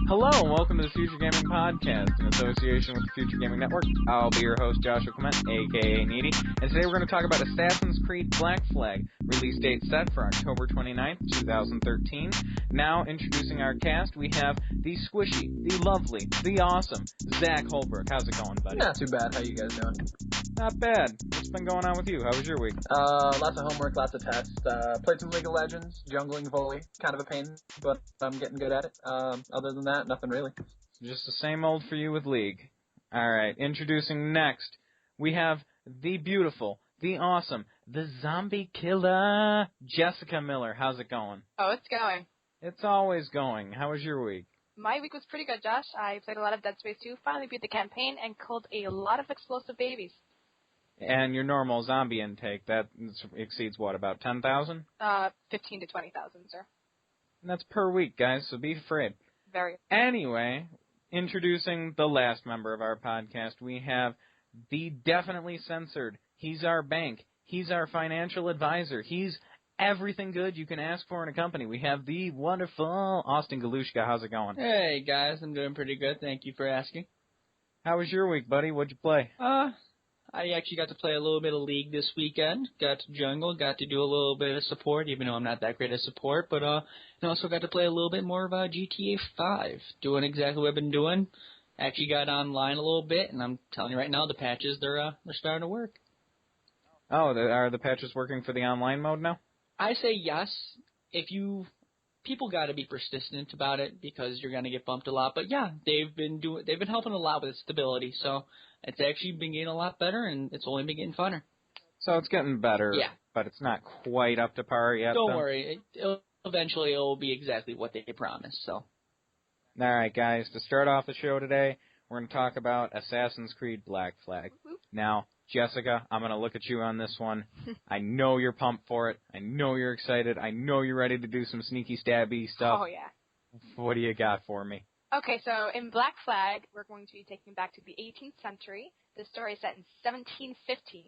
Hello and welcome to the Future Gaming Podcast in association with the Future Gaming Network. I'll be your host, Joshua Clement, aka Needy, and today we're going to talk about Assassin's Creed Black Flag, release date set for October 29th, 2013. Now, introducing our cast, we have the squishy, the lovely, the awesome, Zach Holbrook. How's it going, buddy? Not too bad. How you guys doing? Not bad. What's been going on with you? How was your week? Lots of homework, lots of tests. Played some League of Legends, jungling volley. Kind of a pain, but I'm getting good at it. Other than that, nothing really. Just the same old for you with League. Alright, introducing next, we have the beautiful, the awesome, the zombie killer, Jessica Miller. How's it going? Oh, it's going. It's always going. How was your week? My week was pretty good, Josh. I played a lot of Dead Space 2, finally beat the campaign, and killed a lot of explosive babies. And your normal zombie intake, that exceeds what, about 10,000? 15 to 20,000, sir. And that's per week, guys, so be afraid. Very. Anyway, introducing the last member of our podcast, we have the definitely censored. He's our bank. He's our financial advisor. He's everything good you can ask for in a company. We have the wonderful Austin Galushka. How's it going? Hey, guys. I'm doing pretty good. Thank you for asking. How was your week, buddy? What'd you play? I actually got to play a little bit of League this weekend. Got to jungle, got to do a little bit of support, even though I'm not that great at support. But and also got to play a little bit more of GTA 5. Doing exactly what I've been doing. Actually got online a little bit, and I'm telling you right now, the patches, they're starting to work. Oh, are the patches working for the online mode now? I say yes. People got to be persistent about it because you're going to get bumped a lot. But yeah, they've been helping a lot with stability. So it's actually been getting a lot better, and it's only been getting funner. So it's getting better. Yeah. But it's not quite up to par yet. Don't worry. Eventually it'll be exactly what they promised. So. All right, guys. To start off the show today, we're going to talk about Assassin's Creed Black Flag. Now, Jessica, I'm going to look at you on this one. I know you're pumped for it. I know you're excited. I know you're ready to do some sneaky stabby stuff. Oh, yeah. What do you got for me? Okay, so in Black Flag, we're going to be taking back to the 18th century. The story is set in 1715.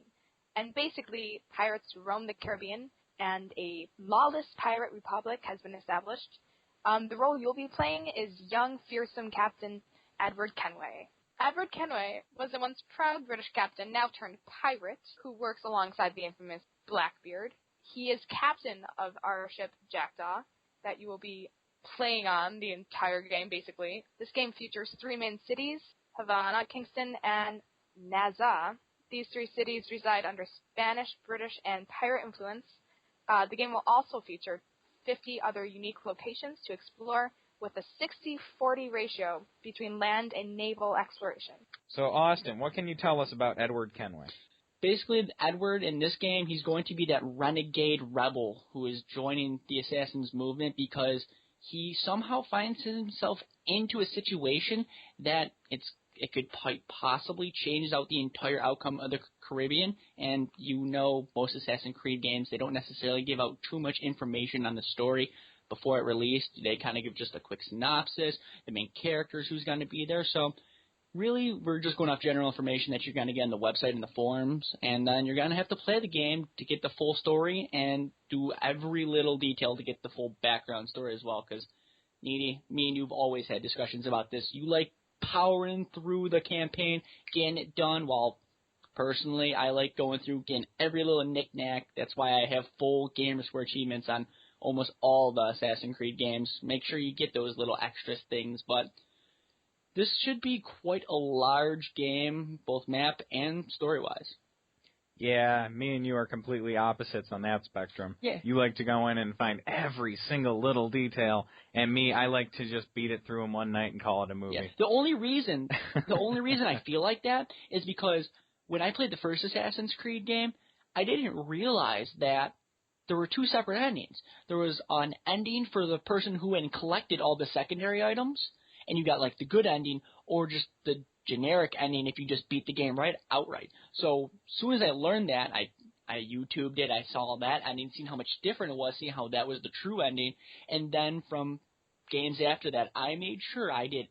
And basically, pirates roam the Caribbean, and a lawless pirate republic has been established. The role you'll be playing is young, fearsome Captain Edward Kenway. Edward Kenway was a once proud British captain, now turned pirate, who works alongside the infamous Blackbeard. He is captain of our ship Jackdaw, that you will be playing on the entire game, basically. This game features 3 main cities, Havana, Kingston, and Nassau. These 3 cities reside under Spanish, British, and pirate influence. The game will also feature 50 other unique locations to explore, with a 60-40 ratio between land and naval exploration. So, Austin, what can you tell us about Edward Kenway? Basically, Edward, in this game, he's going to be that renegade rebel who is joining the Assassins movement because he somehow finds himself into a situation that it could possibly change out the entire outcome of the Caribbean. And you know most Assassin's Creed games, they don't necessarily give out too much information on the story before it released. They kind of give just a quick synopsis, the main characters, who's going to be there. So really, we're just going off general information that you're going to get on the website and the forums, and then you're going to have to play the game to get the full story and do every little detail to get the full background story as well, because, Needy, me and you have always had discussions about this. You like powering through the campaign, getting it done, while personally I like going through, getting every little knick-knack. That's why I have full Gamerscore achievements on almost all the Assassin's Creed games. Make sure you get those little extra things, but this should be quite a large game, both map and story-wise. Yeah, me and you are completely opposites on that spectrum. Yeah. You like to go in and find every single little detail, and me, I like to just beat it through in one night and call it a movie. Yeah. The only reason I feel like that is because when I played the first Assassin's Creed game, I didn't realize that there were 2 separate endings. There was an ending for the person who had collected all the secondary items, and you got like the good ending, or just the generic ending if you just beat the game outright. So as soon as I learned that, I YouTubed it, I saw that ending, seen how much different it was, seeing how that was the true ending, and then from games after that, I made sure I did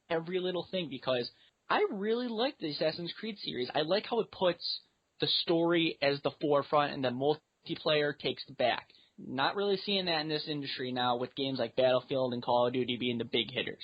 every little thing because I really like the Assassin's Creed series. I like how it puts the story as the forefront and the multiplayer takes the back. Not really seeing that in this industry now with games like Battlefield and Call of Duty being the big hitters.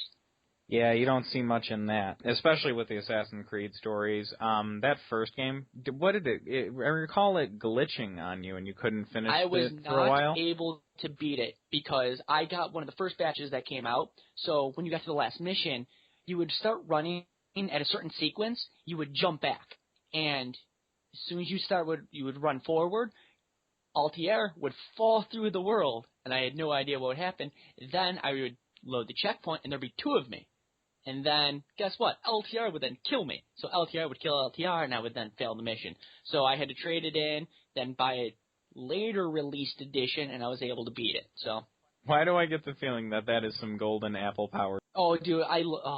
Yeah, you don't see much in that, especially with the Assassin's Creed stories. That first game, what did I recall it glitching on you and you couldn't finish I was it for a while? not able to beat it because I got one of the first batches that came out. So when you got to the last mission, you would start running at a certain sequence, you would jump back. And as soon as you would run forward, Altair would fall through the world, and I had no idea what would happen. Then I would load the checkpoint, and there'd be two of me. And then, guess what? LTR would then kill me. So LTR would kill LTR, and I would then fail the mission. So I had to trade it in, then buy a later released edition, and I was able to beat it. So. Why do I get the feeling that that is some golden apple power? Oh, dude,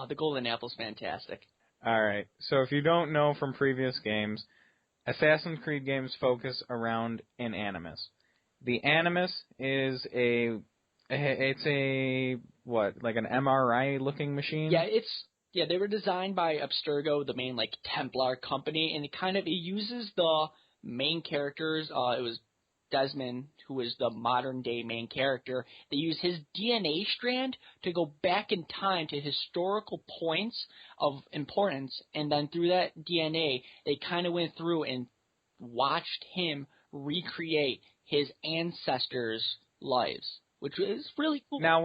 the golden apple's fantastic. All right. So if you don't know from previous games, Assassin's Creed games focus around an animus. The animus is like an MRI-looking machine? Yeah, they were designed by Abstergo, the main, Templar company, and it uses the main characters. It was Desmond, who was the modern-day main character. They use his DNA strand to go back in time to historical points of importance, and then through that DNA, they kind of went through and watched him recreate his ancestors' lives, which is really cool. Now,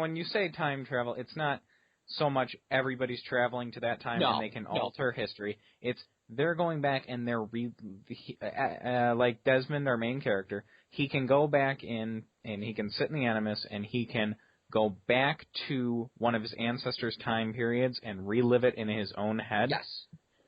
when you say time travel, it's not so much everybody's traveling to that time and they can alter history. It's they're going back and they're like Desmond, our main character. He can go back in and he can sit in the Animus and he can go back to one of his ancestors' time periods and relive it in his own head. Yes.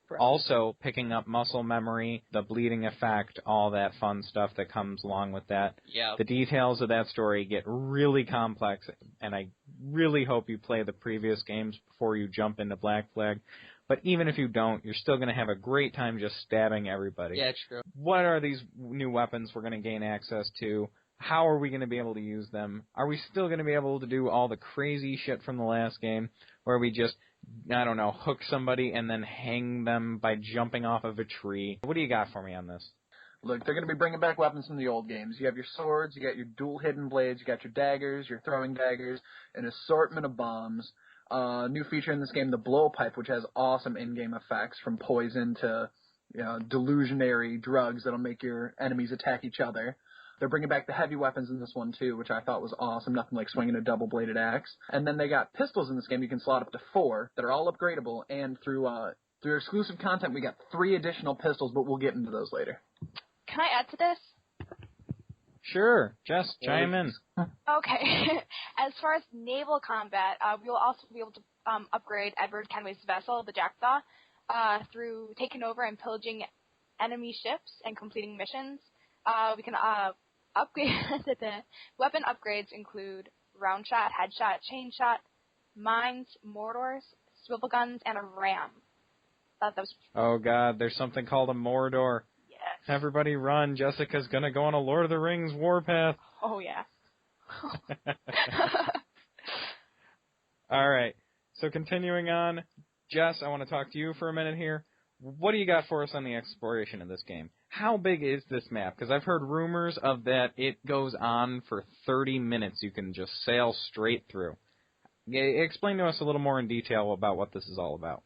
Correct. Also, picking up muscle memory, the bleeding effect, all that fun stuff that comes along with that. Yeah. The details of that story get really complex, and I really hope you play the previous games before you jump into Black Flag. But even if you don't, you're still going to have a great time just stabbing everybody. Yeah, true. What are these new weapons we're going to gain access to? How are we going to be able to use them? Are we still going to be able to do all the crazy shit from the last game where we just, I don't know, hook somebody and then hang them by jumping off of a tree? What do you got for me on this? Look, they're going to be bringing back weapons from the old games. You have your swords, you got your dual hidden blades, you got your daggers, your throwing daggers, an assortment of bombs. New feature in this game, the blowpipe, which has awesome in-game effects from poison to delusionary drugs that'll make your enemies attack each other. They're bringing back the heavy weapons in this one, too, which I thought was awesome. Nothing like swinging a double-bladed axe. And then they got pistols in this game. You can slot up to 4 that are all upgradable. And through exclusive content, we got 3 additional pistols, but we'll get into those later. Can I add to this? Sure. Jess, chime in. Okay. As far as naval combat, we will also be able to upgrade Edward Kenway's vessel, the Jackdaw, through taking over and pillaging enemy ships and completing missions. We can upgrade the weapon upgrades include round shot, headshot, chain shot, mines, mortars, swivel guns, and a ram. Thought that was. Oh God, there's something called a Mordor. Yes. Everybody run! Jessica's gonna go on a Lord of the Rings warpath. Oh yeah. All right. So continuing on, Jess, I want to talk to you for a minute here. What do you got for us on the exploration of this game? How big is this map? Because I've heard rumors of that it goes on for 30 minutes. You can just sail straight through. Explain to us a little more in detail about what this is all about.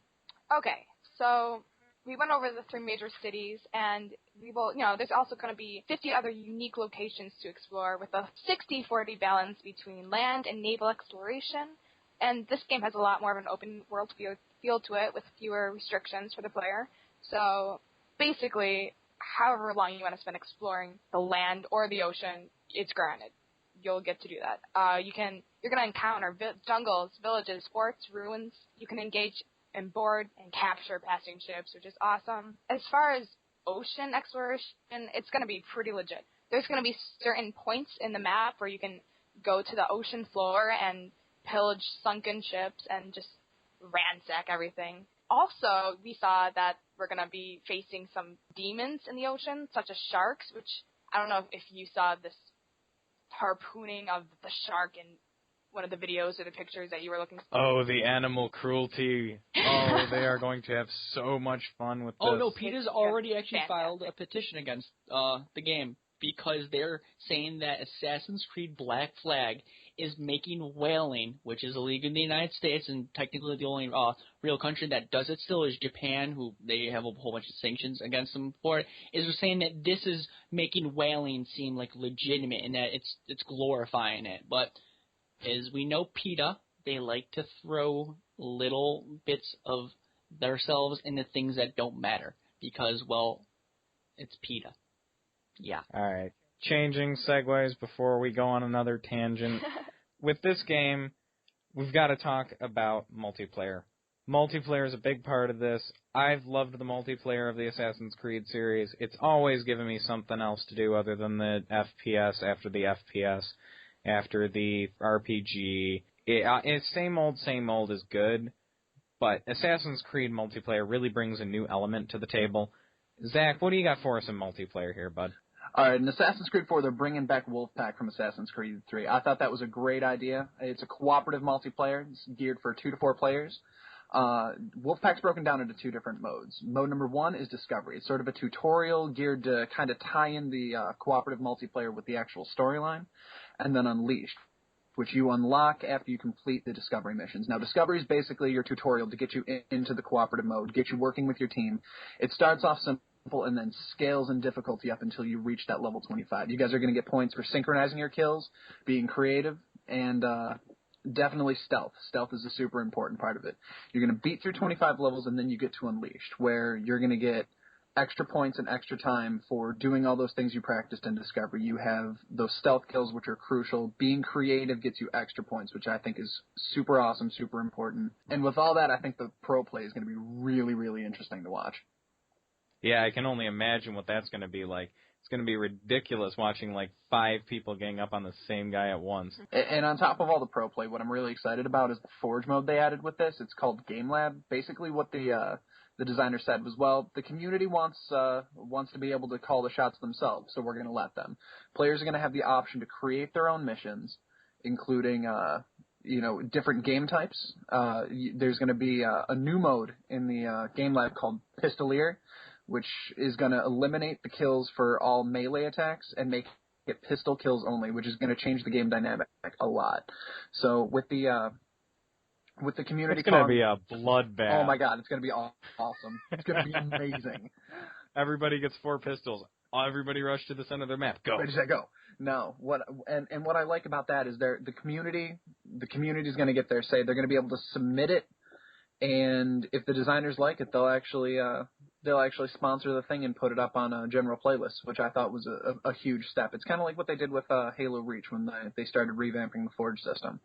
Okay, so we went over the 3 major cities, and we will, there's also going to be 50 other unique locations to explore with a 60-40 balance between land and naval exploration. And this game has a lot more of an open world feel to it with fewer restrictions for the player. So basically, however long you want to spend exploring the land or the ocean, it's granted. You'll get to do that. You're going to encounter jungles, villages, forts, ruins. You can engage and board and capture passing ships, which is awesome. As far as ocean exploration, it's going to be pretty legit. There's going to be certain points in the map where you can go to the ocean floor and pillage sunken ships and just ransack everything. Also, we saw that we're going to be facing some demons in the ocean, such as sharks, which I don't know if you saw this harpooning of the shark in one of the videos or the pictures that you were looking for. Oh, the animal cruelty. Oh, they are going to have so much fun with this. Oh, no, Peter's already actually filed a petition against the game because they're saying that Assassin's Creed Black Flag is making whaling, which is illegal in the United States, and technically the only real country that does it still is Japan, who they have a whole bunch of sanctions against them for it, is saying that this is making whaling seem like legitimate and that it's glorifying it. But as we know, PETA, they like to throw little bits of themselves into things that don't matter because, well, it's PETA. Yeah. All right. Changing segues before we go on another tangent. With this game, we've got to talk about multiplayer. Multiplayer is a big part of this. I've loved the multiplayer of the Assassin's Creed series. It's always given me something else to do other than the FPS after the FPS, after the RPG. It's same old is good, but Assassin's Creed multiplayer really brings a new element to the table. Zach, what do you got for us in multiplayer here, bud? All right, in Assassin's Creed 4, they're bringing back Wolfpack from Assassin's Creed 3. I thought that was a great idea. It's a cooperative multiplayer. It's geared for 2 to 4 players. Wolfpack's broken down into 2 different modes. Mode number 1 is Discovery. It's sort of a tutorial geared to kind of tie in the cooperative multiplayer with the actual storyline. And then Unleashed, which you unlock after you complete the Discovery missions. Now, Discovery is basically your tutorial to get you into the cooperative mode, get you working with your team. It starts off simple and then scales in difficulty up until you reach that level 25. You guys are going to get points for synchronizing your kills, being creative, and definitely stealth. Stealth is a super important part of it. You're going to beat through 25 levels, and then you get to Unleashed, where you're going to get extra points and extra time for doing all those things you practiced in Discovery. You have those stealth kills, which are crucial. Being creative gets you extra points, which I think is super awesome, super important. And with all that, I think the pro play is going to be really, really interesting to watch. Yeah, I can only imagine what that's going to be like. It's going to be ridiculous watching like 5 people gang up on the same guy at once. And on top of all the pro play, what I'm really excited about is the Forge mode they added with this. It's called Game Lab. Basically what the designer said was, well, the community wants to be able to call the shots themselves, so we're going to let them. Players are going to have the option to create their own missions, including different game types. There's going to be a new mode in the Game Lab called Pistolier, which is going to eliminate the kills for all melee attacks and make it pistol kills only, which is going to change the game dynamic a lot. So with the community, it's going to be a bloodbath. Oh my God, it's going to be awesome. It's going to be amazing. Everybody gets 4 pistols. Everybody rush to the center of their map. Go. Ready, set, go. No, what I like about that is the community is going to get their say. They're going to be able to submit it, and if the designers like it, they'll actually sponsor the thing and put it up on a general playlist, which I thought was a huge step. It's kind of like what they did with Halo Reach when they started revamping the Forge system.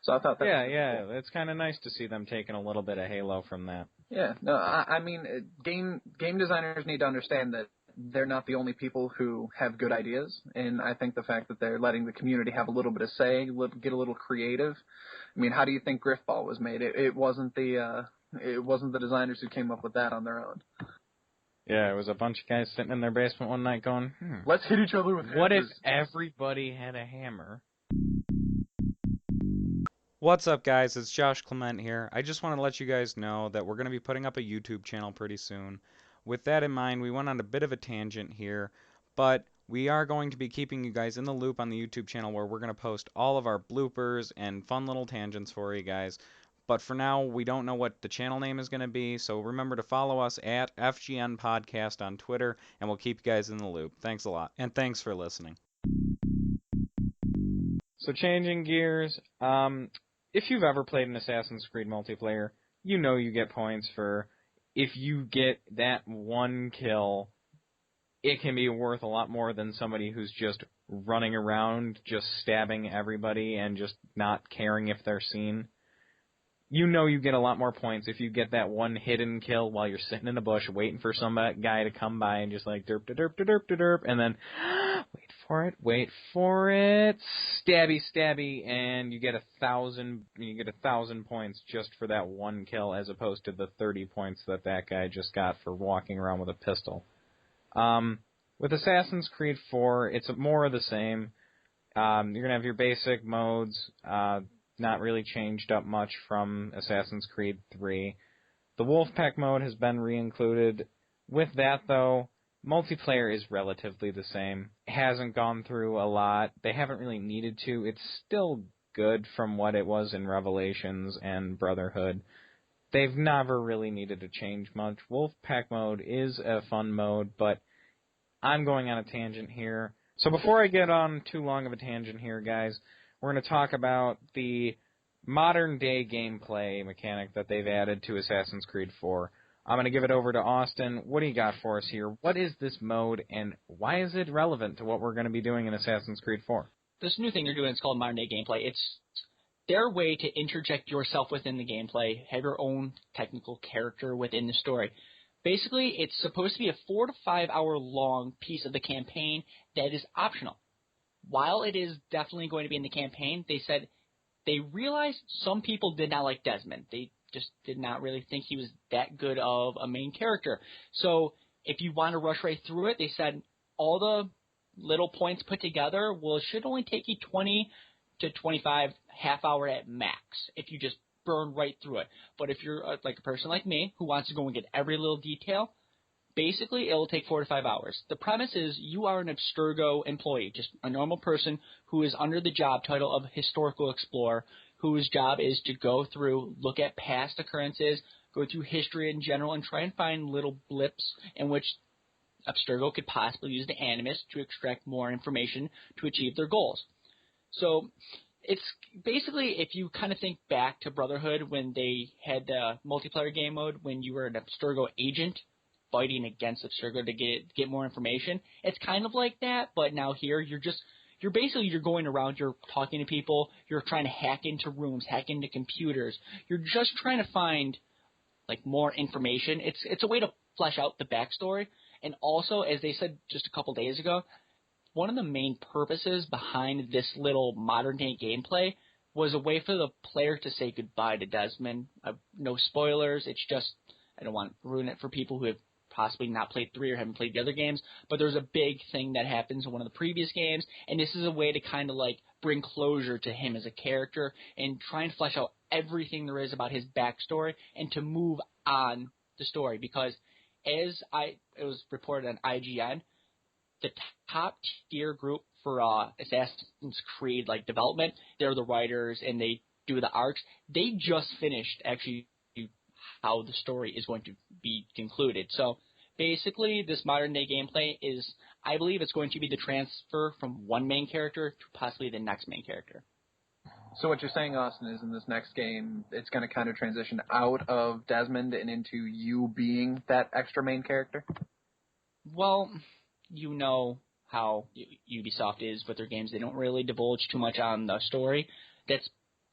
So I thought that was cool. It's kind of nice to see them taking a little bit of Halo from that. Yeah, no, I mean, game designers need to understand that they're not the only people who have good ideas, and I think the fact that they're letting the community have a little bit of say, get a little creative. I mean, how do you think Griffball was made? It wasn't the designers who came up with that on their own. Yeah, it was a bunch of guys sitting in their basement one night going, let's hit each other with hammers. What if everybody had a hammer? What's up, guys? It's Josh Clement here. I just want to let you guys know that we're going to be putting up a YouTube channel pretty soon. With that in mind, we went on a bit of a tangent here, but we are going to be keeping you guys in the loop on the YouTube channel where we're going to post all of our bloopers and fun little tangents for you guys. But for now, we don't know what the channel name is going to be, so remember to follow us at FGN Podcast on Twitter, and we'll keep you guys in the loop. Thanks a lot, and thanks for listening. So changing gears, if you've ever played an Assassin's Creed multiplayer, you know you get points for if you get that one kill. It can be worth a lot more than somebody who's just running around, just stabbing everybody and just not caring if they're seen. You know you get a lot more points if you get that one hidden kill while you're sitting in a bush waiting for some guy to come by and just like derp, derp, derp, derp, derp, and then wait for it, stabby, and you get 1,000 points just for that one kill as opposed to the 30 points that guy just got for walking around with a pistol. With Assassin's Creed 4, it's more of the same. You're going to have your basic modes, not really changed up much from Assassin's Creed 3. The Wolfpack mode has been re-included. With that, though, multiplayer is relatively the same. It hasn't gone through a lot. They haven't really needed to. It's still good from what it was in Revelations and Brotherhood. They've never really needed to change much. Wolfpack mode is a fun mode, but I'm going on a tangent here. So before I get on too long of a tangent here, guys, we're going to talk about the modern-day gameplay mechanic that they've added to Assassin's Creed 4. I'm going to give it over to Austin. What do you got for us here? What is this mode, and why is it relevant to what we're going to be doing in Assassin's Creed 4? This new thing they're doing is called modern-day gameplay. It's their way to interject yourself within the gameplay, have your own technical character within the story. Basically, it's supposed to be a 4 to 5 hour long piece of the campaign that is optional. While it is definitely going to be in the campaign, they said they realized some people did not like Desmond. They just did not really think he was that good of a main character. So if you want to rush right through it, they said all the little points put together, well, it should only take you 20 to 25, half hour at max if you just burn right through it. But if you're like a person like me who wants to go and get every little detail, basically it'll take 4 to 5 hours. The premise is you are an Abstergo employee, just a normal person who is under the job title of historical explorer, whose job is to go through, look at past occurrences, go through history in general, and try and find little blips in which Abstergo could possibly use the Animus to extract more information to achieve their goals. So it's basically, if you kind of think back to Brotherhood when they had the multiplayer game mode, when you were an Abstergo agent fighting against Abstergo to get more information, it's kind of like that, but now here you're going around, you're talking to people, you're trying to hack into rooms, hack into computers, you're just trying to find like more information. It's a way to flesh out the backstory, and also, as they said just a couple days ago, one of the main purposes behind this little modern-day gameplay was a way for the player to say goodbye to Desmond. No spoilers. It's just, I don't want to ruin it for people who have possibly not played 3 or haven't played the other games, but there's a big thing that happens in one of the previous games, and this is a way to kind of like bring closure to him as a character and try and flesh out everything there is about his backstory and to move on the story. Because as it was reported on IGN, the top tier group for Assassin's Creed like development, they're the writers and they do the arcs. They just finished actually how the story is going to be concluded. So basically, this modern day gameplay is, I believe, it's going to be the transfer from one main character to possibly the next main character. So what you're saying, Austin, is in this next game, it's going to kind of transition out of Desmond and into you being that extra main character? Well, you know how Ubisoft is with their games. They don't really divulge too much on the story. That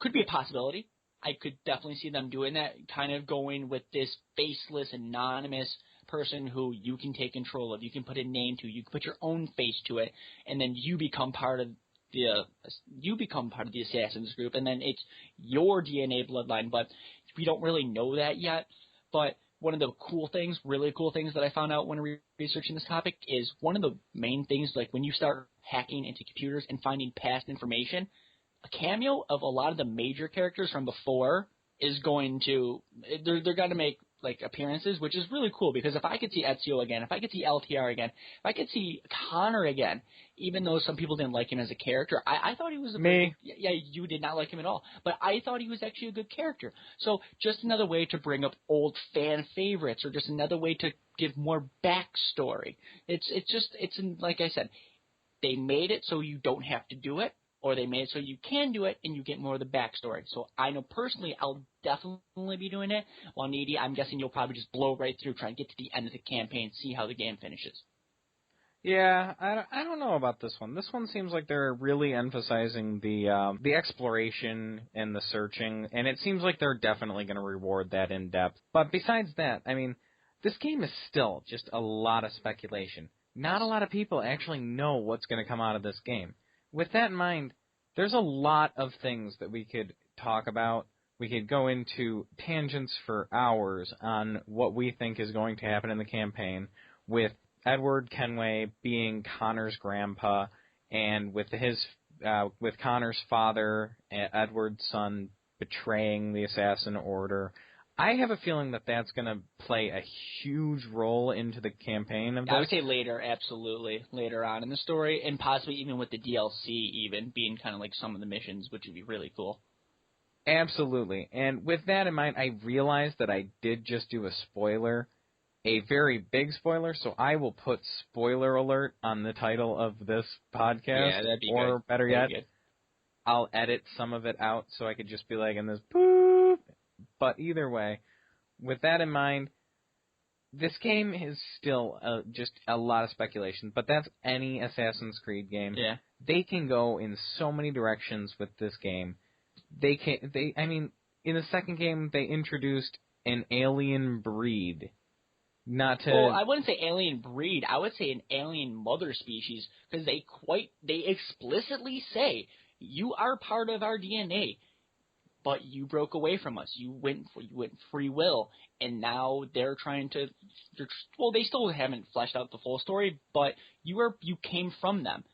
could be a possibility. I could definitely see them doing that, kind of going with this faceless, anonymous person who you can take control of. You can put a name to, you can put your own face to it, and then you become part of the Assassin's group, and then it's your DNA bloodline. But we don't really know that yet. But one of the really cool things that I found out when researching this topic is one of the main things, like when you start hacking into computers and finding past information, a cameo of a lot of the major characters from before is going to, they're going to make like appearances, which is really cool, because if I could see Ezio again, if I could see LTR again, if I could see Connor again, even though some people didn't like him as a character, I thought he was yeah, you did not like him at all, but I thought he was actually a good character. So just another way to bring up old fan favorites, or just another way to give more backstory. It's like I said, they made it so you don't have to do it, or they made it so you can do it and you get more of the backstory. So I know personally I'll definitely be doing it. While Needy, I'm guessing you'll probably just blow right through, try and get to the end of the campaign, see how the game finishes. Yeah, I don't know about this one. This one seems like they're really emphasizing the exploration and the searching, and it seems like they're definitely going to reward that in depth. But besides that, I mean, this game is still just a lot of speculation. Not a lot of people actually know what's going to come out of this game. With that in mind, there's a lot of things that we could talk about. We could go into tangents for hours on what we think is going to happen in the campaign, with Edward Kenway being Connor's grandpa, and with with Connor's father, Edward's son, betraying the Assassin Order. I have a feeling that that's going to play a huge role into the campaign of this. I would say later, absolutely, later on in the story, and possibly even with the DLC even, being kind of like some of the missions, which would be really cool. Absolutely. And with that in mind, I realized that I did just do a spoiler, a very big spoiler, so I will put spoiler alert on the title of this podcast. Yeah, that'd be good. Or better yet, good. I'll edit some of it out so I could just be like in this boop. But either way, with that in mind, this game is still just a lot of speculation, but that's any Assassin's Creed game. Yeah. They can go in so many directions with this game. I mean, in the second game, they introduced an alien breed. Well, I wouldn't say alien breed. I would say an alien mother species, because they explicitly say, you are part of our DNA, but you broke away from us. You went free will, and now they're trying to. They still haven't fleshed out the full story, but you came from them,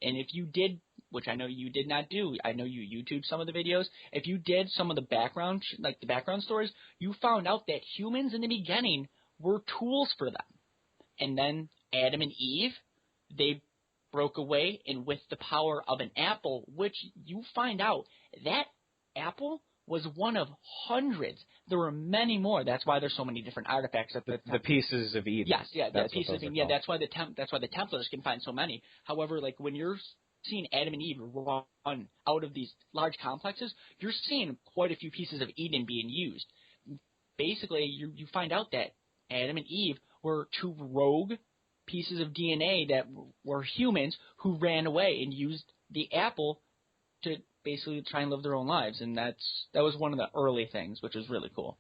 and if you did, which I know you did not do, I know you YouTube some of the videos. If you did some of the background, like the background stories, you found out that humans in the beginning were tools for them, and then Adam and Eve, they broke away, and with the power of an apple, which you find out that apple was one of hundreds. There were many more. That's why there's so many different artifacts at the pieces of Eden. Yes, yeah, that's the pieces of Eden. Yeah, that's why the Templars can find so many. However, like when you're seeing Adam and Eve run out of these large complexes, you're seeing quite a few pieces of Eden being used. Basically, you find out that Adam and Eve were two rogue pieces of DNA that were humans who ran away and used the apple to basically try and live their own lives, and that was one of the early things, which was really cool.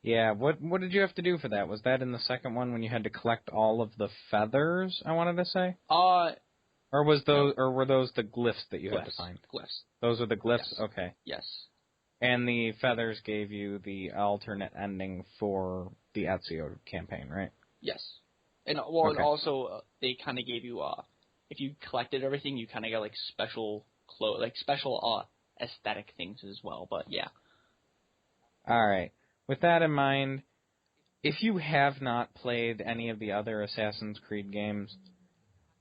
Yeah, what did you have to do for that? Was that in the second one when you had to collect all of the feathers, I wanted to say? Or were those the glyphs that you had to find? Glyphs. Those are the glyphs? Yes. Okay. Yes. And the feathers gave you the alternate ending for the Ezio campaign, right? Yes. And and also they kind of gave you if you collected everything, you kind of got like special aesthetic things as well. But yeah. All right. With that in mind, if you have not played any of the other Assassin's Creed games,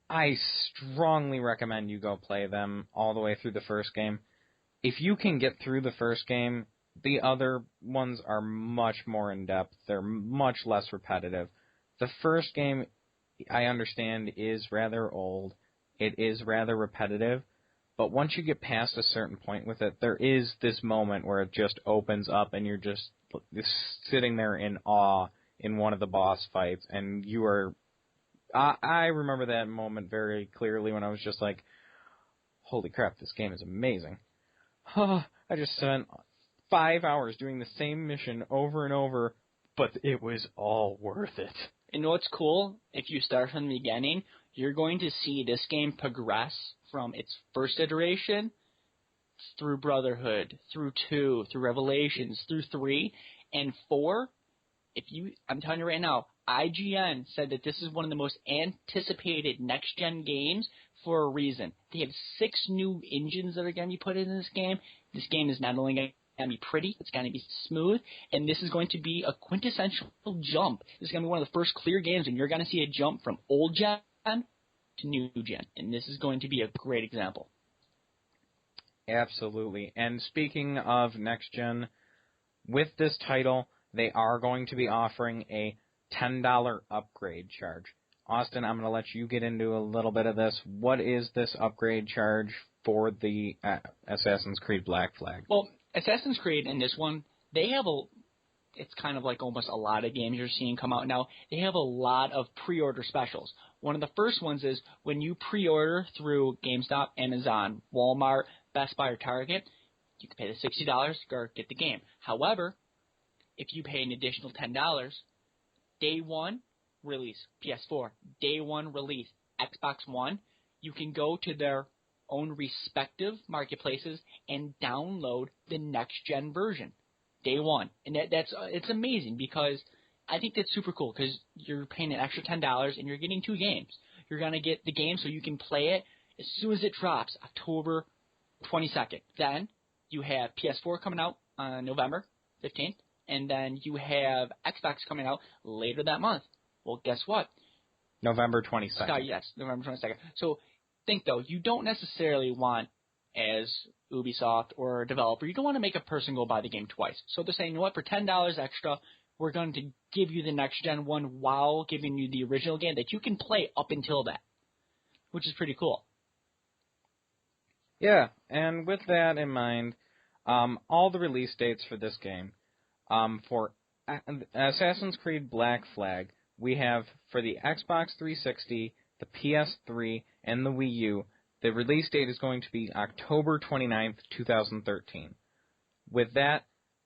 I strongly recommend you go play them all the way through the first game. If you can get through the first game, the other ones are much more in-depth. They're much less repetitive. The first game, I understand, is rather old. It is rather repetitive. But once you get past a certain point with it, there is this moment where it just opens up and you're just sitting there in awe in one of the boss fights. And you are... I remember that moment very clearly when I was just like, holy crap, this game is amazing. I just spent 5 hours doing the same mission over and over, but it was all worth it. And what's cool, if you start from the beginning, you're going to see this game progress from its first iteration through Brotherhood, through 2, through Revelations, through 3, and 4. I'm telling you right now, IGN said that this is one of the most anticipated next-gen games for a reason. They have 6 new engines that are going to be put into this game. This game is not only going to be pretty, it's going to be smooth, and this is going to be a quintessential jump. This is going to be one of the first clear games, and you're going to see a jump from old gen to new gen, and this is going to be a great example. Absolutely. And speaking of next gen, with this title, they are going to be offering a $10 upgrade charge. Austin, I'm going to let you get into a little bit of this. What is this upgrade charge for the Assassin's Creed Black Flag? Well, Assassin's Creed in this one, it's kind of like almost a lot of games you're seeing come out now. They have a lot of pre-order specials. One of the first ones is when you pre-order through GameStop, Amazon, Walmart, Best Buy, or Target, you can pay the $60 or get the game. However, if you pay an additional $10, Day 1 release, PS4. Day 1 release, Xbox One. You can go to their own respective marketplaces and download the next-gen version. Day 1. And it's amazing because I think that's super cool because you're paying an extra $10 and you're getting 2 games. You're going to get the game so you can play it as soon as it drops, October 22nd. Then you have PS4 coming out on November 15th. and then you have Xbox coming out later that month. Well, guess what? November 22nd. Yes, November 22nd. So think, though, you don't necessarily want, as Ubisoft or a developer, you don't want to make a person go buy the game twice. So they're saying, you know what, for $10 extra, we're going to give you the next-gen one while giving you the original game that you can play up until that, which is pretty cool. Yeah, and with that in mind, all the release dates for this game, for Assassin's Creed Black Flag, we have for the Xbox 360, the PS3, and the Wii U, the release date is going to be October 29th, 2013. With that,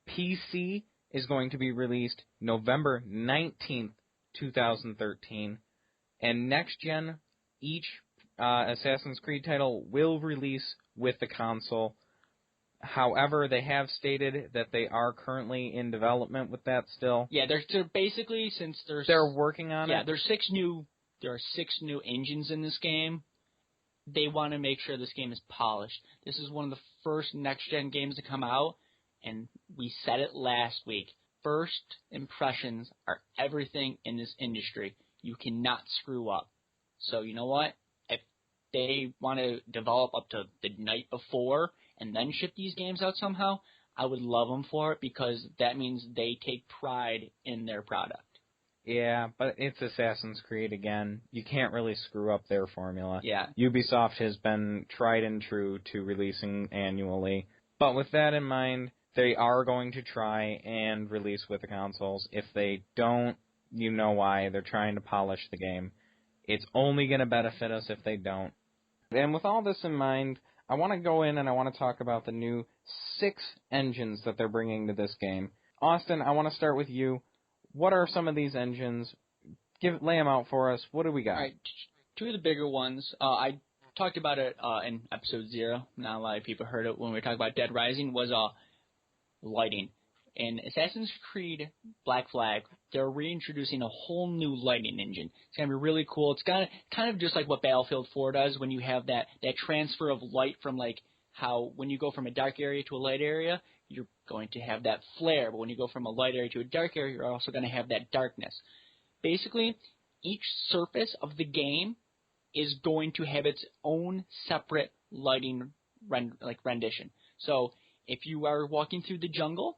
PC is going to be released November 19th, 2013, and next-gen, each Assassin's Creed title will release with the console. However, they have stated that they are currently in development with that still. Yeah, they're basically, since they're working on it. Yeah, there are 6 new engines in this game. They want to make sure this game is polished. This is one of the first next-gen games to come out, and we said it last week. First impressions are everything in this industry. You cannot screw up. So you know what? If they want to develop up to the night before and then ship these games out somehow, I would love them for it, because that means they take pride in their product. Yeah, but it's Assassin's Creed again. You can't really screw up their formula. Yeah. Ubisoft has been tried and true to releasing annually. But with that in mind, they are going to try and release with the consoles. If they don't, you know why. They're trying to polish the game. It's only going to benefit us if they don't. And with all this in mind, I want to go in and I want to talk about the new 6 engines that they're bringing to this game. Austin, I want to start with you. What are some of these engines? Lay them out for us. What do we got? All right, 2 of the bigger ones. I talked about it in episode 0. Not a lot of people heard it when we were talking about Dead Rising. Was lighting. In Assassin's Creed Black Flag, they're reintroducing a whole new lighting engine. It's going to be really cool. It's kind of just like what Battlefield 4 does when you have that transfer of light from, like, how when you go from a dark area to a light area, you're going to have that flare. But when you go from a light area to a dark area, you're also going to have that darkness. Basically, each surface of the game is going to have its own separate lighting rendition. So if you are walking through the jungle,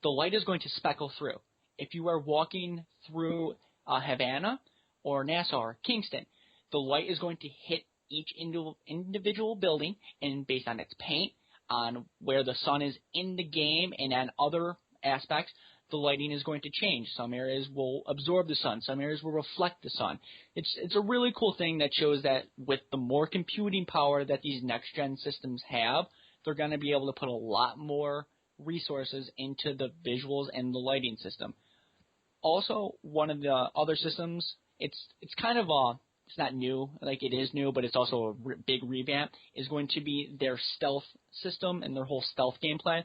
the light is going to speckle through. If you are walking through Havana or Nassau or Kingston, the light is going to hit each individual building, and based on its paint, on where the sun is in the game, and on other aspects, the lighting is going to change. Some areas will absorb the sun. Some areas will reflect the sun. It's a really cool thing that shows that with the more computing power that these next-gen systems have, they're going to be able to put a lot more resources into the visuals and the lighting system. Also, one of the other systems, it's kind of it's not new, like it is new, but it's also a big revamp, is going to be their stealth system and their whole stealth gameplay.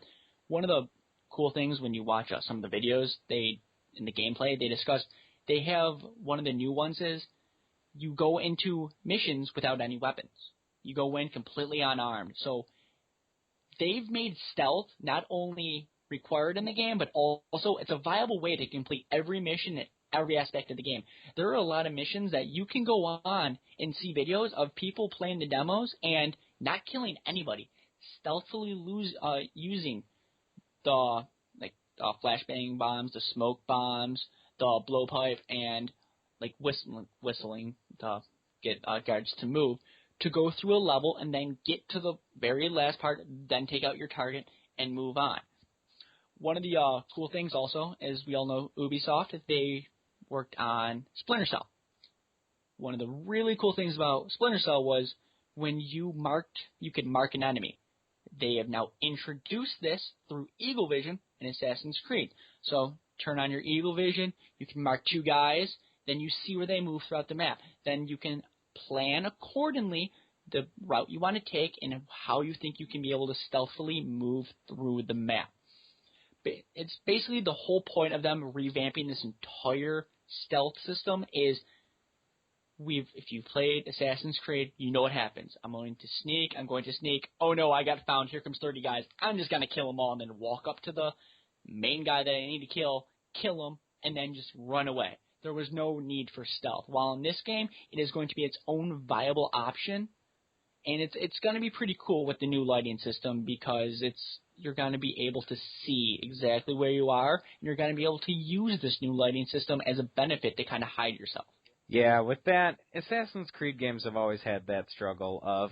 One of the cool things when you watch some of the videos in the gameplay they discuss, they have one of the new ones is you go into missions without any weapons. You go in completely unarmed. So they've made stealth not only required in the game, but also it's a viable way to complete every mission in every aspect of the game. There are a lot of missions that you can go on and see videos of people playing the demos and not killing anybody, stealthily using the flashbang bombs, the smoke bombs, the blowpipe, and whistling to get guards to move, to go through a level and then get to the very last part, then take out your target and move on. One of the cool things also, as we all know, Ubisoft, they worked on Splinter Cell. One of the really cool things about Splinter Cell was when you could mark an enemy. They have now introduced this through Eagle Vision in Assassin's Creed. So turn on your Eagle Vision, you can mark 2 guys, then you see where they move throughout the map. Then you can plan accordingly the route you want to take and how you think you can be able to stealthily move through the map. It's basically the whole point of them revamping this entire stealth system is if you played Assassin's Creed, you know what happens. I'm going to sneak. Oh no, I got found. Here comes 30 guys. I'm just going to kill them all and then walk up to the main guy that I need to kill him, and then just run away. There was no need for stealth. While in this game, it is going to be its own viable option, and it's going to be pretty cool with the new lighting system because you're going to be able to see exactly where you are, and you're going to be able to use this new lighting system as a benefit to kind of hide yourself. Yeah, with that, Assassin's Creed games have always had that struggle of,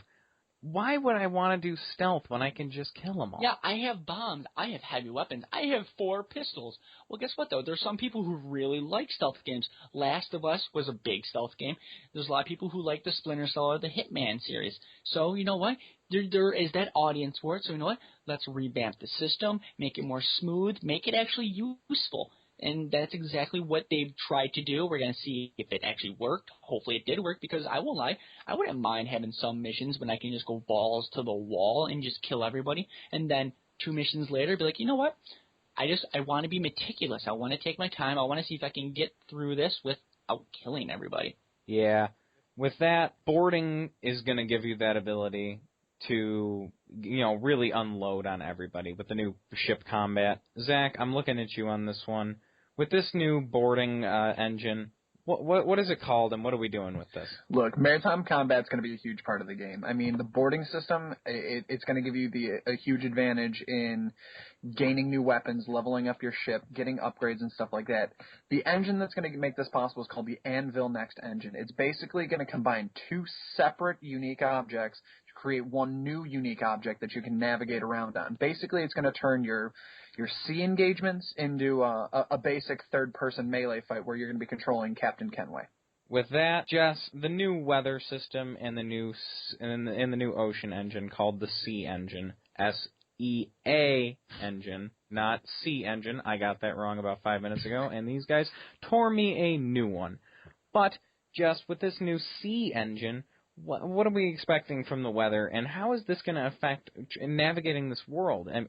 why would I want to do stealth when I can just kill them all? Yeah, I have bombs. I have heavy weapons. I have 4 pistols. Well, guess what, though? There's some people who really like stealth games. Last of Us was a big stealth game. There's a lot of people who like the Splinter Cell or the Hitman series. So, you know what? There is that audience for it. So, you know what? Let's revamp the system, make it more smooth, make it actually useful. And that's exactly what they've tried to do. We're going to see if it actually worked. Hopefully it did work, because I won't lie, I wouldn't mind having some missions when I can just go balls to the wall and just kill everybody. And then 2 missions later, be like, you know what? I want to be meticulous. I want to take my time. I want to see if I can get through this without killing everybody. Yeah. With that, boarding is going to give you that ability to, really unload on everybody with the new ship combat. Zach, I'm looking at you on this one. With this new boarding engine, what is it called, and what are we doing with this? Look, maritime combat's going to be a huge part of the game. I mean, the boarding system, it's going to give you a huge advantage in gaining new weapons, leveling up your ship, getting upgrades and stuff like that. The engine that's going to make this possible is called the Anvil Next engine. It's basically going to combine 2 separate unique objects to create one new unique object that you can navigate around on. Basically, it's going to turn your sea engagements into a basic third-person melee fight where you're going to be controlling Captain Kenway. With that, Jess, the new weather system and the new ocean engine called the Sea Engine, SEA engine, not Sea Engine. I got that wrong about 5 minutes ago, and these guys tore me a new one. But, Jess, with this new Sea Engine, what are we expecting from the weather, and how is this going to affect navigating this world? And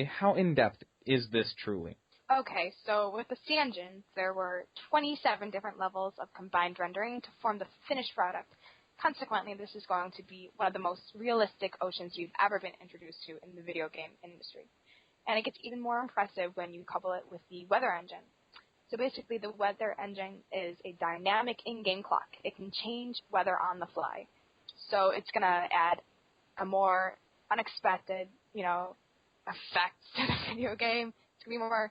how in-depth is this truly? Okay, so with the Sea Engine, there were 27 different levels of combined rendering to form the finished product. Consequently, this is going to be one of the most realistic oceans we've ever been introduced to in the video game industry. And it gets even more impressive when you couple it with the weather engine. So basically, the weather engine is a dynamic in-game clock. It can change weather on the fly. So it's going to add a more unexpected, effect to the video game. It's going to be more,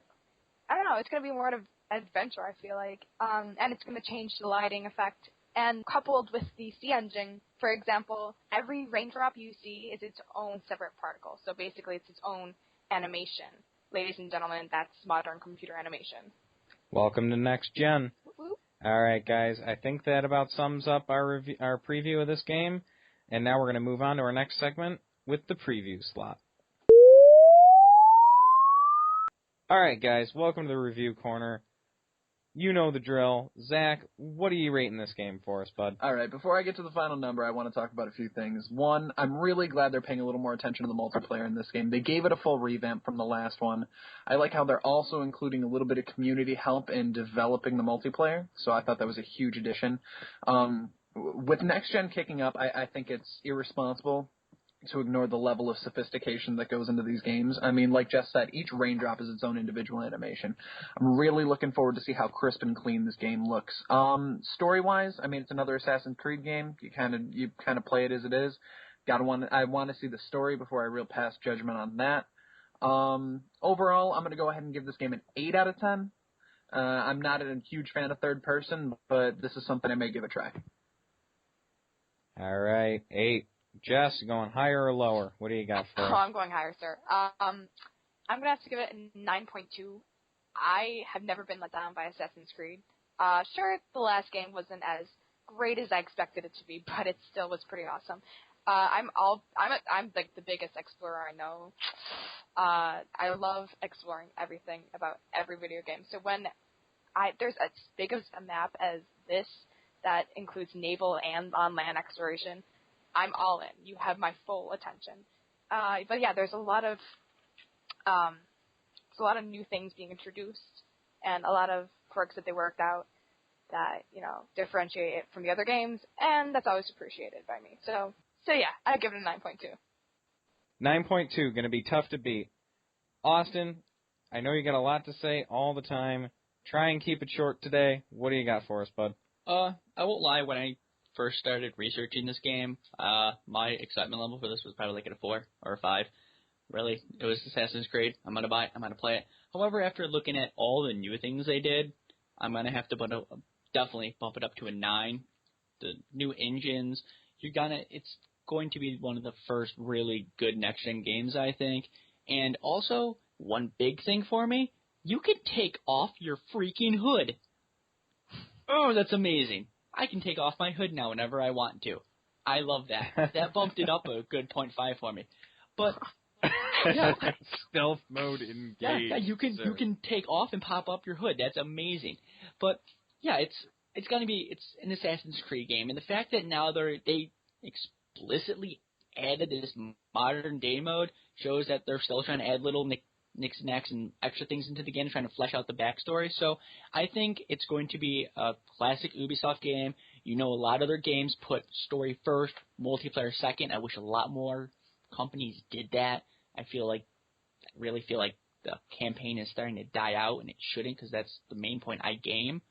it's going to be more of an adventure, I feel like. And it's going to change the lighting effect. And coupled with the Sea Engine, for example, every raindrop you see is its own separate particle. So basically, it's its own animation. Ladies and gentlemen, that's modern computer animation. Welcome to Next Gen. Woo-hoo. All right, guys, I think that about sums up our preview of this game. And now we're going to move on to our next segment with the preview slot. All right, guys, welcome to the review corner. You know the drill. Zach, what are you rating this game for us, bud? All right, before I get to the final number, I want to talk about a few things. One, I'm really glad they're paying a little more attention to the multiplayer in this game. They gave it a full revamp from the last one. I like how they're also including a little bit of community help in developing the multiplayer, so I thought that was a huge addition. With Next Gen kicking up, I think it's irresponsible to ignore the level of sophistication that goes into these games. I mean, like Jess said, each raindrop is its own individual animation. I'm really looking forward to see how crisp and clean this game looks. Story-wise, I mean, it's another Assassin's Creed game. You kind of play it as it is. I want to see the story before I real pass judgment on that. Overall, I'm going to go ahead and give this game an 8 out of 10. I'm not a huge fan of third person, but this is something I may give a try. All right, 8. Jess, you going higher or lower? What do you got for us? Oh, I'm going higher, sir. I'm going to have to give it a 9.2. I have never been let down by Assassin's Creed. Sure, the last game wasn't as great as I expected it to be, but it still was pretty awesome. I'm like the biggest explorer I know. I love exploring everything about every video game. So when there's as big of a map as this that includes naval and on-land exploration, I'm all in. You have my full attention. But yeah, there's a lot of new things being introduced and a lot of quirks that they worked out that, differentiate it from the other games, and that's always appreciated by me. So yeah, I give it a 9.2. 9.2, going to be tough to beat. Austin, I know you got a lot to say all the time. Try and keep it short today. What do you got for us, bud? I won't lie. When I first started researching this game, my excitement level for this was probably like at a 4 or a 5. Really, it was Assassin's Creed. I'm gonna buy it. I'm gonna play it. However, after looking at all the new things they did, I'm gonna have to definitely bump it up to a 9. The new engines, it's going to be one of the first really good next-gen games, I think. And also, one big thing for me, you can take off your freaking hood. Oh, that's amazing. I can take off my hood now whenever I want to. I love that. That bumped it up a good 0.5 for me. But yeah, stealth mode engaged. Yeah, you can take off and pop up your hood. That's amazing. But yeah, it's an Assassin's Creed game, and the fact that now they explicitly added this modern day mode shows that they're still trying to add little nicks and knacks and extra things into the game, trying to flesh out the backstory. So I think it's going to be a classic Ubisoft game. You know, a lot of their games put story first, multiplayer second. I wish a lot more companies did that. I really feel like the campaign is starting to die out, and it shouldn't, because that's the main point I game.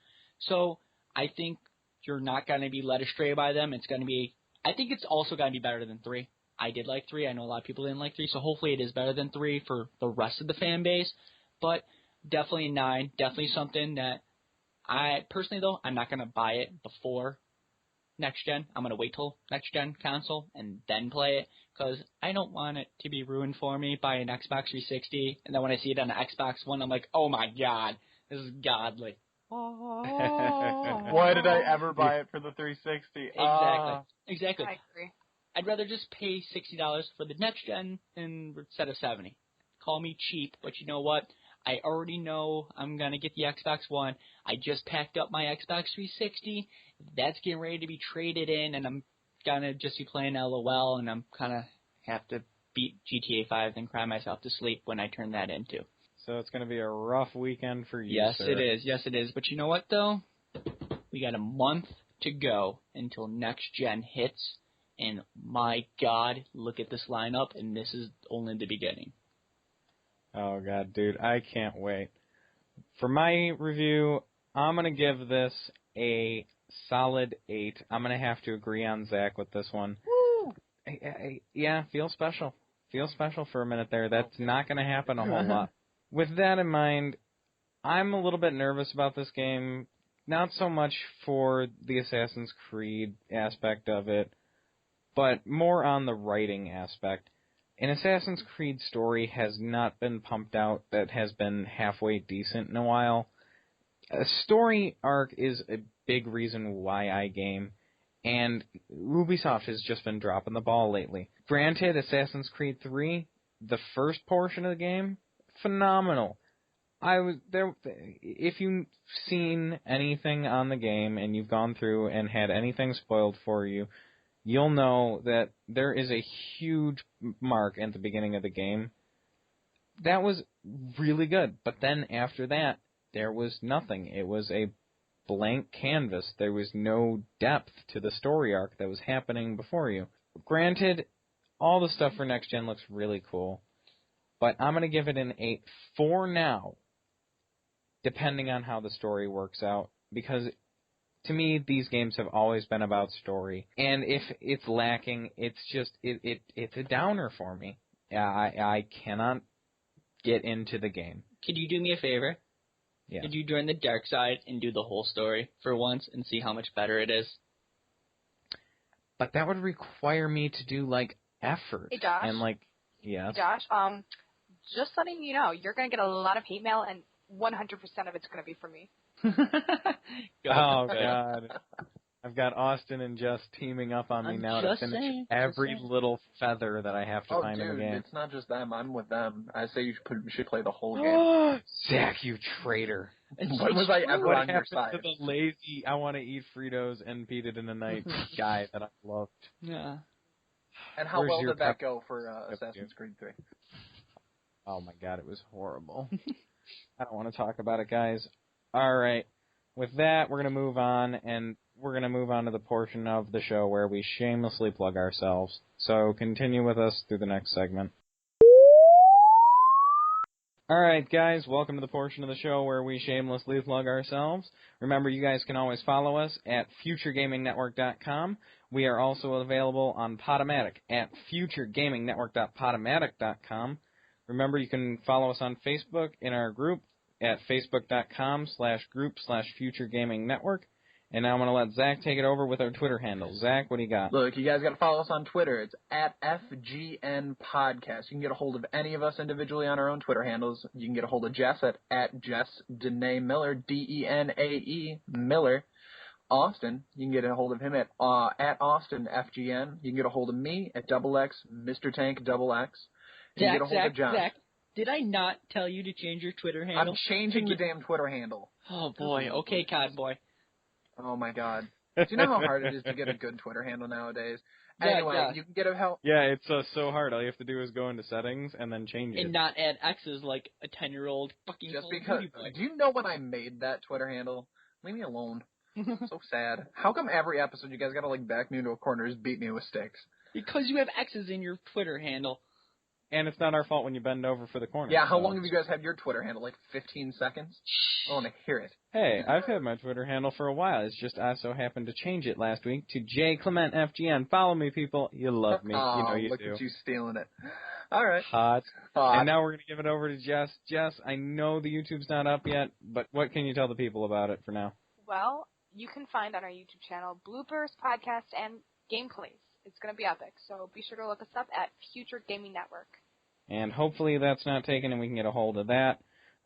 So I think you're not going to be led astray by them. I think it's also going to be better than 3. I did like 3. I know a lot of people didn't like 3, so hopefully it is better than 3 for the rest of the fan base. But definitely a 9. Definitely something that personally, though, I'm not going to buy it before next gen. I'm going to wait till next gen console and then play it, because I don't want it to be ruined for me by an Xbox 360. And then when I see it on the Xbox One, I'm like, oh my god, this is godly. Why did I ever buy it for the 360? Exactly. I agree. I'd rather just pay $60 for the next gen instead of $70. Call me cheap, but you know what? I already know I'm going to get the Xbox One. I just packed up my Xbox 360. That's getting ready to be traded in, and I'm going to just be playing LOL, and I'm kind of have to beat GTA 5 and cry myself to sleep when I turn that in, too. So it's going to be a rough weekend for you, Yes, sir. it is. Yes, it is. But you know what, though? We got a month to go until next gen hits, and my God, look at this lineup, and this is only the beginning. Oh, God, dude, I can't wait. For my review, I'm going to give this a solid 8. I'm going to have to agree on Zach with this one. Woo! Yeah, feels special. Feels special for a minute there. That's not going to happen a whole lot. With that in mind, I'm a little bit nervous about this game. Not so much for the Assassin's Creed aspect of it, but more on the writing aspect. An Assassin's Creed story has not been pumped out that has been halfway decent in a while. A story arc is a big reason why I game, and Ubisoft has just been dropping the ball lately. Granted, Assassin's Creed 3, the first portion of the game, phenomenal. I was there. If you've seen anything on the game and you've gone through and had anything spoiled for you, you'll know that there is a huge mark at the beginning of the game. That was really good. But then after that, there was nothing. It was a blank canvas. There was no depth to the story arc that was happening before you. Granted, all the stuff for next gen looks really cool, but I'm going to give it an 8 for now, depending on how the story works out, because to me, these games have always been about story, and if it's lacking, it's just it's a downer for me. I cannot get into the game. Could you do me a favor? Yeah. Could you join the dark side and do the whole story for once and see how much better it is? But that would require me to do like effort. Hey, Josh. And like, yes. Hey, Josh. Just letting you know, you're gonna get a lot of hate mail, and 100% of it's gonna be from me. Oh God. I've got Austin and Jess teaming up on me now to finish every little feather that I have to find in the game. It's not just them. I'm with them. I say you should play the whole game. Zach, you traitor. When was I ever on your side? To the lazy, I want to eat Fritos and beat it in the night guy that I loved. Yeah. And how well did that go for Assassin's Creed 3? Oh my God, it was horrible. I don't want to talk about it, guys. All right. With that, we're going to move on, and we're going to move on to the portion of the show where we shamelessly plug ourselves. So continue with us through the next segment. All right, guys, welcome to the portion of the show where we shamelessly plug ourselves. Remember, you guys can always follow us at futuregamingnetwork.com. We are also available on Podomatic at futuregamingnetwork.podomatic.com. Remember, you can follow us on Facebook in our group at facebook.com/group/futuregamingnetwork. And now I'm going to let Zach take it over with our Twitter handle. Zach, what do you got? Look, you guys got to follow us on Twitter. It's at FGN Podcast. You can get a hold of any of us individually on our own Twitter handles. You can get a hold of Jess at Jess Denae Miller, Denae Miller. Austin, you can get a hold of him at Austin FGN. You can get a hold of me at XX Mr. Tank XX. You can get a hold of John. Zach, did I not tell you to change your Twitter handle? I'm changing the damn Twitter handle. Oh boy, okay, Codboy. Oh my God. Do you know how hard it is to get a good Twitter handle nowadays? Anyway, you can get a help. Yeah, it's so hard. All you have to do is go into settings and then change it. And not add X's like a 10-year-old fucking Just because. Do you know when I made that Twitter handle? Leave me alone. So sad. How come every episode you guys gotta like back me into a corner and just beat me with sticks? Because you have X's in your Twitter handle. And it's not our fault when you bend over for the corner. Yeah, how long have you guys had your Twitter handle? Like 15 seconds? I want to hear it. Hey, I've had my Twitter handle for a while. It's just I so happened to change it last week to JClementFGN. Follow me, people. You love me. Oh, you know you look do. at you stealing it. All right. Hot. And now we're going to give it over to Jess. Jess, I know the YouTube's not up yet, but what can you tell the people about it for now? Well, you can find on our YouTube channel bloopers, podcasts, and gameplays. It's going to be epic, so be sure to look us up at Future Gaming Network. And hopefully that's not taken and we can get a hold of that.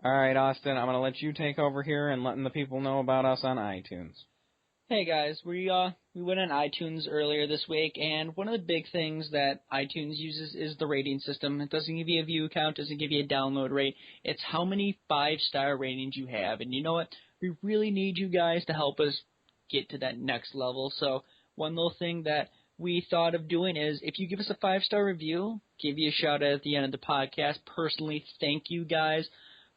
All right, Austin, I'm going to let you take over here and letting the people know about us on iTunes. Hey guys, we went on iTunes earlier this week, and one of the big things that iTunes uses is the rating system. It doesn't give you a view count, doesn't give you a download rate. It's how many 5-star ratings you have. And you know what? We really need you guys to help us get to that next level. So one little thing that we thought of doing is if you give us a 5-star review, give you a shout out at the end of the podcast. Personally, thank you guys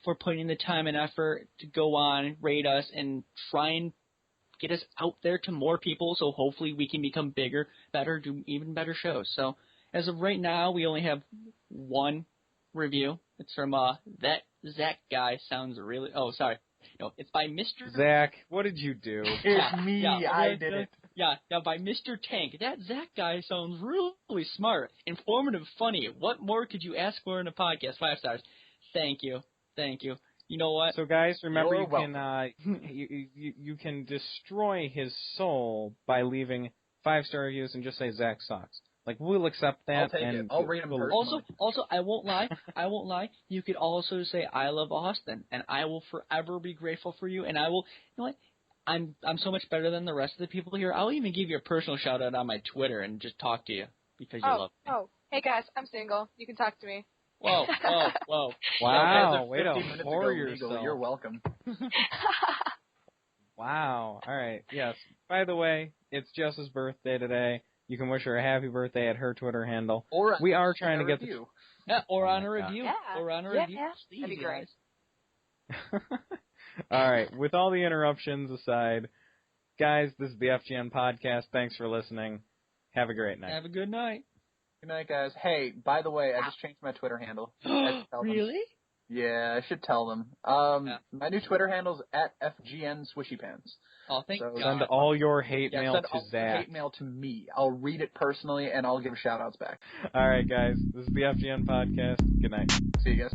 for putting the time and effort to go on, rate us, and try and get us out there to more people so hopefully we can become bigger, better, do even better shows. So as of right now, we only have one review. It's from that Zach guy sounds really – oh, sorry. No, it's by Mr. Zach, what did you do? It's me. I did it. Yeah, by Mr. Tank. That Zach guy sounds really smart, informative, funny. What more could you ask for in a podcast? 5 stars. Thank you. You know what? So, guys, remember you can destroy his soul by leaving 5-star reviews and just say Zach sucks. Like, we'll accept that. I'll take it. I'll read them personally. Also, I won't lie. You could also say I love Austin, and I will forever be grateful for you. And I will, you know what? I'm so much better than the rest of the people here. I'll even give you a personal shout out on my Twitter and just talk to you because you love me. Oh, hey guys, I'm single. You can talk to me. Whoa. Wow, way to whore yourself. You're welcome. Wow. All right. Yes. By the way, it's Jess's birthday today. You can wish her a happy birthday at her Twitter handle. Or we are trying to get review. Or on a review. Yeah. Or on a review. Yeah. Please, That'd be great. All right. With all the interruptions aside, guys, this is the FGN podcast. Thanks for listening. Have a great night. Have a good night. Good night, guys. Hey, by the way, I just changed my Twitter handle. Really? Yeah, I should tell them. My new Twitter handle's at FGN Swishy Pants. Oh, thank God. Send all your hate mail send to all Zach. hate mail to me. I'll read it personally, and I'll give shout-outs back. All right, guys. This is the FGN podcast. Good night. See you guys.